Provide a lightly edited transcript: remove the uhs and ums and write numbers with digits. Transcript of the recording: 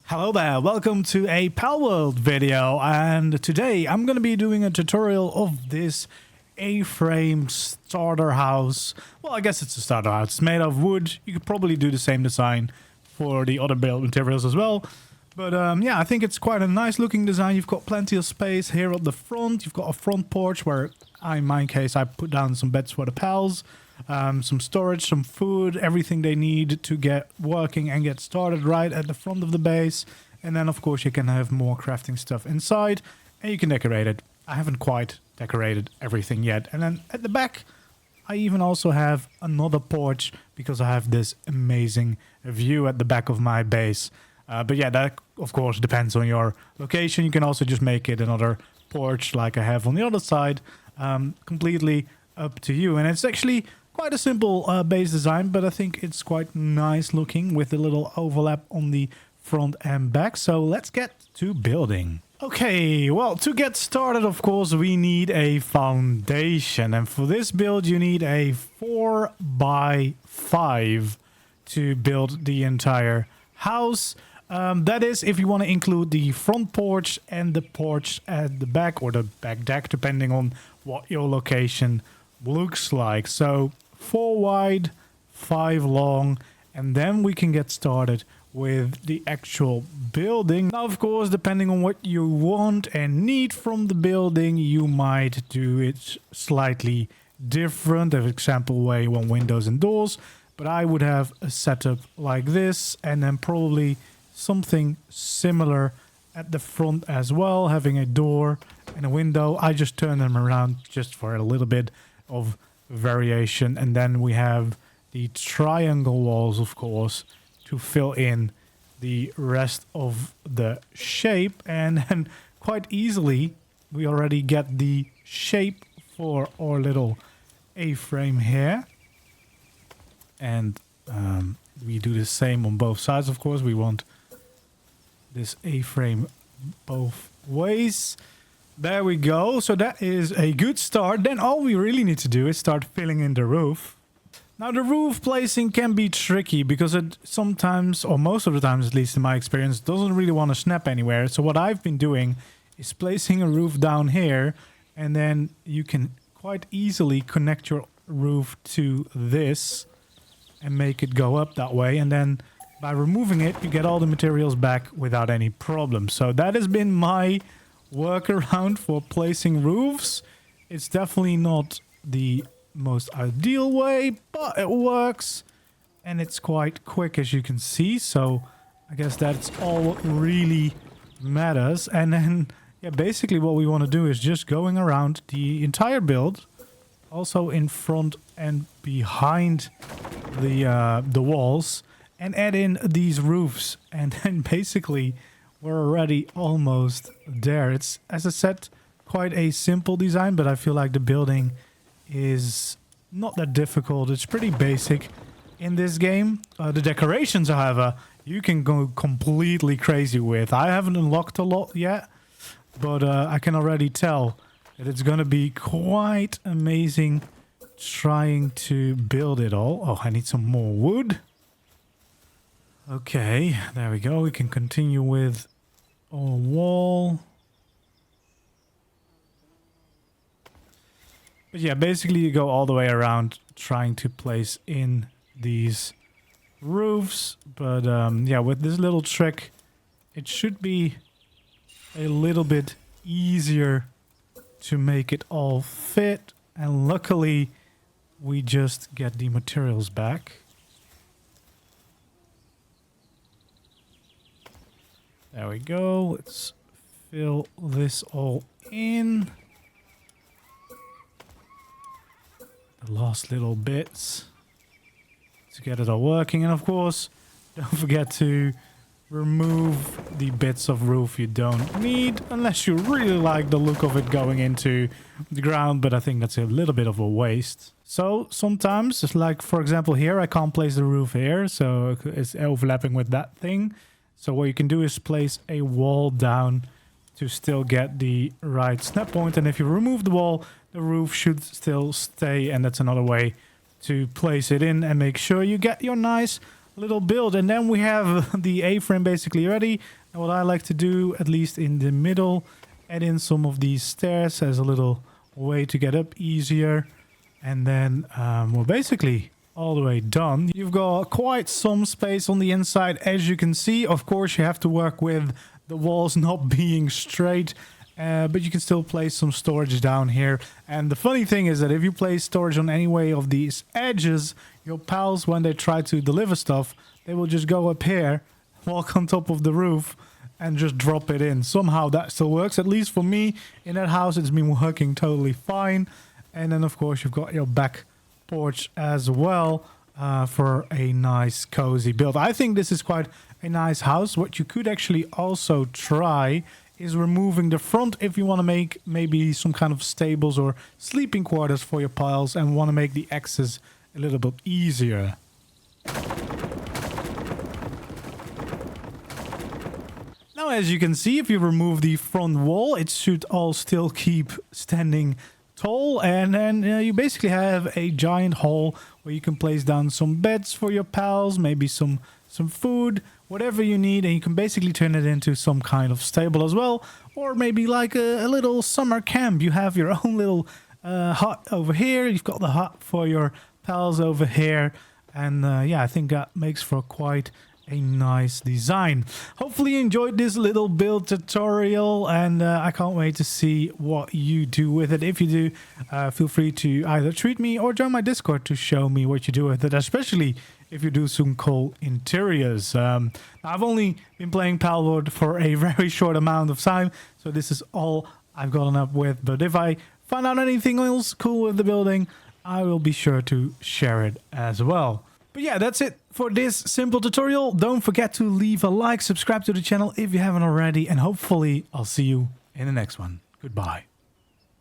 Hello there, welcome to a Palworld video, and today I'm going to be doing a tutorial of this A-frame starter house. Well, I guess it's a starter house. It's made of wood. You could probably do the same design for the other build materials as well. But yeah, I think it's quite a nice looking design. You've got plenty of space here at the front. You've got a front porch where, in my case, I put down some beds for the pals. Some storage, some food, everything they need to get working and get started right at the front of the base. And then, of course, you can have more crafting stuff inside and you can decorate it. I haven't quite decorated everything yet. And then at the back, I even also have another porch because I have this amazing view at the back of my base. But yeah, that, of course, depends on your location. You can also just make it another porch like I have on the other side. Completely up to you. And it's actually quite a simple base design, but I think it's quite nice looking with a little overlap on the front and back. So let's get to building. Okay, well, to get started, of course, we need a foundation. And for this build, you need a 4x5 to build the entire house. That is if you want to include the front porch and the porch at the back, or the back deck, depending on what your location looks like. So 4 wide, 5 long, and then we can get started with the actual building. Now, of course, depending on what you want and need from the building, you might do it slightly different. For example, where you want windows and doors, but I would have a setup like this, and then probably something similar at the front as well, having a door and a window. I just turn them around just for a little bit of variation. And then we have the triangle walls, of course, to fill in the rest of the shape. And then quite easily we already get the shape for our little A-frame here. And we do the same on both sides, of course. We want this A-frame both ways. There we go. So that is a good start. Then all we really need to do is start filling in the roof. Now, the roof placing can be tricky because it sometimes, or most of the times at least in my experience, doesn't really want to snap anywhere. So what I've been doing is placing a roof down here, and then you can quite easily connect your roof to this and make it go up that way. And then by removing it, you get all the materials back without any problem. So that has been my workaround for placing roofs. It's definitely not the most ideal way, but it works and it's quite quick, as you can see. So I guess that's all what really matters. And then, yeah, basically what we want to do is just going around the entire build, also in front and behind the walls, and add in these roofs. And then basically we're already almost there. It's, as I said, quite a simple design, but I feel like the building is not that difficult. It's pretty basic in this game. The decorations, however, you can go completely crazy with. I haven't unlocked a lot yet, but I can already tell that it's going to be quite amazing trying to build it all. Oh, I need some more wood. Okay, there we go. We can continue with our wall. But yeah, basically you go all the way around trying to place in these roofs. But yeah, with this little trick, it should be a little bit easier to make it all fit. And luckily, we just get the materials back. There we go. Let's fill this all in. The last little bits to get it all working. And of course, don't forget to remove the bits of roof you don't need, unless you really like the look of it going into the ground, but I think that's a little bit of a waste. So sometimes, just like for example here, I can't place the roof here, so it's overlapping with that thing. So what you can do is place a wall down to still get the right snap point. And if you remove the wall, the roof should still stay. And that's another way to place it in and make sure you get your nice little build. And then we have the A-frame basically ready. And what I like to do, at least in the middle, add in some of these stairs as a little way to get up easier. And then we're basically all the way done. You've got quite some space on the inside, as you can see. Of course, you have to work with the walls not being straight, but you can still place some storage down here. And the funny thing is that if you place storage on any way of these edges, your pals, when they try to deliver stuff, they will just go up here, walk on top of the roof, and just drop it in. Somehow that still works. At least for me, in that house, it's been working totally fine. And then, of course, you've got your back porch as well for a nice cozy build. I think this is quite a nice house. What you could actually also try is removing the front if you want to make maybe some kind of stables or sleeping quarters for your piles and want to make the access a little bit easier. Now, as you can see, if you remove the front wall, it should all still keep standing tall, and then you basically have a giant hall where you can place down some beds for your pals, maybe some food, whatever you need, and you can basically turn it into some kind of stable as well, or maybe like a little summer camp. You have your own little hut over here, you've got the hut for your pals over here, and yeah, I think that makes for quite a nice design. Hopefully you enjoyed this little build tutorial, and I can't wait to see what you do with it. If you do, feel free to either tweet me or join my Discord to show me what you do with it, especially if you do some cool interiors. I've only been playing Palworld for a very short amount of time, so this is all I've gotten up with, but if I find out anything else cool with the building, I will be sure to share it as well. But yeah, that's it for this simple tutorial. Don't forget to leave a like, subscribe to the channel if you haven't already, and hopefully I'll see you in the next one. Goodbye.